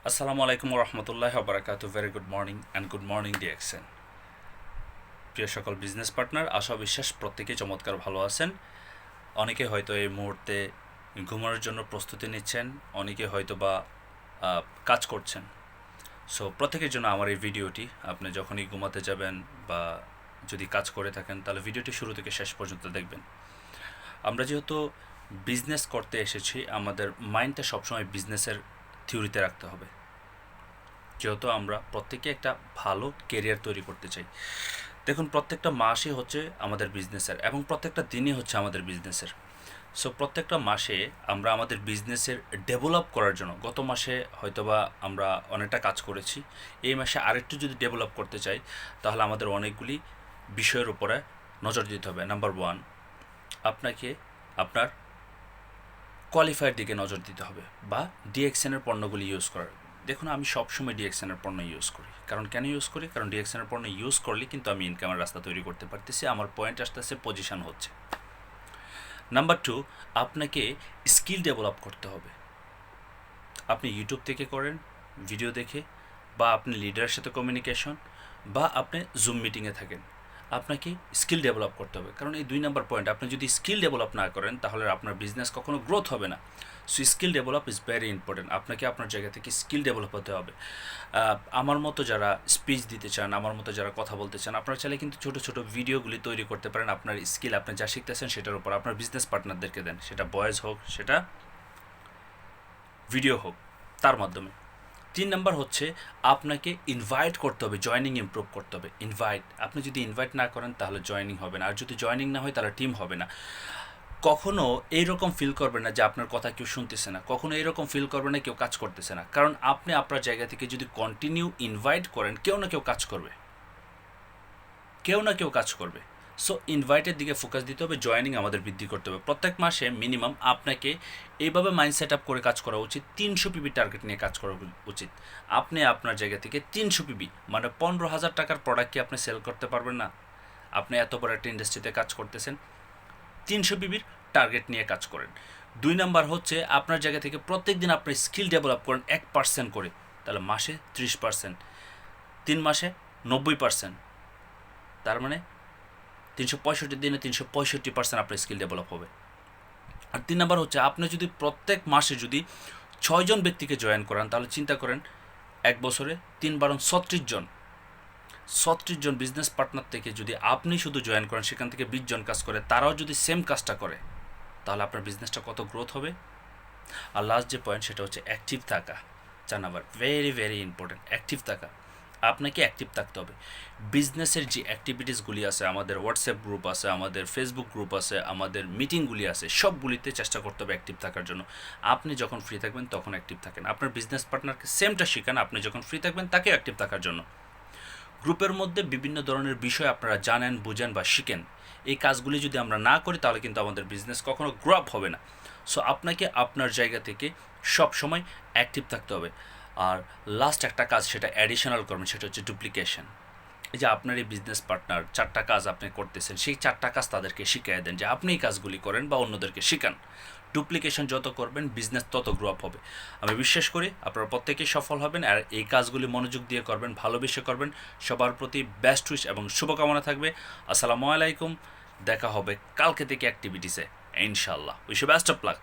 আসসালামু আলাইকুম রহমতুল্লাহ বারাকাতু। Very good morning and good morning DXN. প্রিয় সকল বিজনেস পার্টনার, আশা বিশ্বাস প্রত্যেকেই চমৎকার ভালো আছেন। অনেকে হয়তো এই মুহূর্তে ঘুমানোর জন্য প্রস্তুতি নিচ্ছেন, অনেকে হয়তো বা কাজ করছেন। সো প্রত্যেকের জন্য আমার এই ভিডিওটি, আপনি যখনই ঘুমাতে যাবেন বা যদি কাজ করে থাকেন তাহলে ভিডিওটি শুরু থেকে শেষ পর্যন্ত দেখবেন। আমরা যেহেতু বিজনেস করতে এসেছি, আমাদের মাইন্ডটা সবসময় বিজনেসের থিওরিতে রাখতে হবে। যেহেতু আমরা প্রত্যেকে একটা ভালো কেরিয়ার তৈরি করতে চাই। দেখুন, প্রত্যেকটা মাসই হচ্ছে আমাদের বিজনেসের এবং প্রত্যেকটা দিনই হচ্ছে আমাদের বিজনেসের। সো প্রত্যেকটা মাসে আমরা আমাদের বিজনেসের ডেভেলপ করার জন্য, গত মাসে হয়তোবা আমরা অনেকটা কাজ করেছি, এই মাসে আরেকটু যদি ডেভেলপ করতে চাই তাহলে আমাদের অনেকগুলি বিষয়ের উপরে নজর দিতে হবে। নাম্বার ওয়ান, আপনাকে আপনার কোয়ালিফায়ার দিকে নজর দিতে হবে বা ডিএক্সএনের পণ্যগুলি ইউজ করার। দেখুন, আমি সবসময় ডিএক্সএনের পণ্য ইউজ করি। কারণ কেন ইউজ করি? কারণ ডিএক্সএনের পণ্য ইউজ করলে কিন্তু আমি ইনকামের রাস্তা তৈরি করতে পারতেছি, আমার পয়েন্ট আসতেছে, পজিশন হচ্ছে। নাম্বার টু, আপনাকে স্কিল ডেভেলপ করতে হবে। আপনি ইউটিউব থেকে করেন, ভিডিও দেখে, বা আপনি লিডারের সাথে কমিউনিকেশন, বা আপনি জুম মিটিংয়ে থাকেন, আপনাকে স্কিল ডেভেলপ করতে হবে। কারণ এই 2 নম্বর পয়েন্ট, আপনি যদি স্কিল ডেভেলপ না করেন তাহলে আপনার বিজনেস কখনো গ্রোথ হবে না। So skill develop is very important. আপনাকে আপনার জায়গা থেকে স্কিল ডেভেলপ হতে হবে। আমার মতো যারা স্পিচ দিতে চান, আমার মতো যারা কথা বলতে চান, আপনারা চাইলে কিন্তু ছোটো ছোটো ভিডিওগুলি তৈরি করতে পারেন। আপনার স্কিল, আপনি যা শিখতেছেন সেটার উপর আপনার বিজনেস পার্টনারদেরকে দেন, সেটা ভয়েস হোক, সেটা ভিডিও হোক, তার মাধ্যমে। 3 নম্বর হচ্ছে আপনাকে ইনভাইট করতে হবে, জয়েনিং ইমপ্রুভ করতে হবে। ইনভাইট, আপনি যদি ইনভাইট না করেন তাহলে জয়েনিং হবে না, আর যদি জয়েনিং না হয় তাহলে টিম হবে না। কখনো এইরকম ফিল করবে না যে আপনার কথা কেউ শুনতেছে না, কখনো এইরকম ফিল করবে না কেউ কাজ করতেছে না। কারণ আপনি আপনার জায়গা থেকে যদি কন্টিনিউ ইনভাইট করেন, কেউ না কেউ কাজ করবে, কেউ না কেউ কাজ করবে। সো ইনভাইটের দিকে ফোকাস দিতে হবে, জয়েনিং আমাদের বৃদ্ধি করতে হবে। প্রত্যেক মাসে মিনিমাম আপনাকে এইভাবে মাইন্ড সেট আপ করে কাজ করা উচিত, 300 পিবি টার্গেট নিয়ে কাজ করা উচিত। আপনি আপনার জায়গা থেকে 300 পিবি মানে 15,000 টাকার প্রোডাক্ট কি আপনি সেল করতে পারবেন না? আপনি এত বড় একটা ইন্ডাস্ট্রিতে কাজ করতেছেন, 300 পিবির টার্গেট নিয়ে কাজ করেন। 2 নম্বর হচ্ছে আপনার জায়গা থেকে প্রত্যেক দিন আপনি স্কিল ডেভেলপ করেন 1% করে, তাহলে মাসে 30%, 3 মাসে 90%, তার মানে 365 দিনে 365% আপনার স্কিল ডেভেলপ হবে। আর 3 নম্বর হচ্ছে আপনি যদি প্রত্যেক মাসে যদি 6 জন ব্যক্তিকে জয়েন করান, তাহলে চিন্তা করেন 1 বছরে 3 × 32 জন, 36 জন বিজনেস পার্টনার থেকে যদি আপনি শুধু জয়েন করেন, সেখান থেকে 20 জন কাজ করে, তারাও যদি সেম কাজটা করে, তাহলে আপনার বিজনেসটা কত গ্রোথ হবে। আর লাস্ট যে পয়েন্ট, সেটা হচ্ছে অ্যাক্টিভ থাকা। 4 নম্বর, ভেরি ভেরি ইম্পর্টেন্ট, অ্যাক্টিভ থাকা। আপনাকে অ্যাক্টিভ থাকতে হবে। বিজনেসের যে অ্যাক্টিভিটিসগুলি আছে, আমাদের হোয়াটসঅ্যাপ গ্রুপ আছে, আমাদের ফেসবুক গ্রুপ আছে, আমাদের মিটিংগুলি আছে, সবগুলিতে চেষ্টা করতে হবে অ্যাক্টিভ থাকার জন্য। আপনি যখন ফ্রি থাকবেন তখন অ্যাক্টিভ থাকেন, আপনার বিজনেস পার্টনারকে সেমটা শেখান, আপনি যখন ফ্রি থাকবেন তাকে অ্যাক্টিভ থাকার জন্য। গ্রুপের মধ্যে বিভিন্ন ধরনের বিষয় আপনারা জানেন, বুঝেন বা শিখেন। এই কাজগুলি যদি আমরা না করি তাহলে কিন্তু আমাদের বিজনেস কখনো গ্রো আপ হবে না। সো আপনাকে আপনার জায়গা থেকে সব সময় অ্যাক্টিভ থাকতে হবে। আর লাস্ট একটা কাজ, সেটা অ্যাডিশনাল করবেন, সেটা হচ্ছে ডুপ্লিকেশন। এই যে আপনার এই বিজনেস পার্টনার 4টা কাজ আপনি করতেছেন, সেই 4টা কাজ তাদেরকে শিখিয়ে দেন যে আপনি এই কাজগুলি করেন বা অন্যদেরকে শিখান। ডুপ্লিকেশন যত করবেন বিজনেস তত গ্রো আপ হবে। আমি বিশ্বাস করি আপনারা প্রত্যেকেই সফল হবেন, আর এই কাজগুলি মনোযোগ দিয়ে করবেন, ভালোবেসে করবেন। সবার প্রতি বেস্ট উইশ এবং শুভকামনা থাকবে। আসসালামু আলাইকুম, দেখা হবে কালকে থেকে অ্যাক্টিভিটিসে ইনশাল্লাহ। Wish you best of lakh.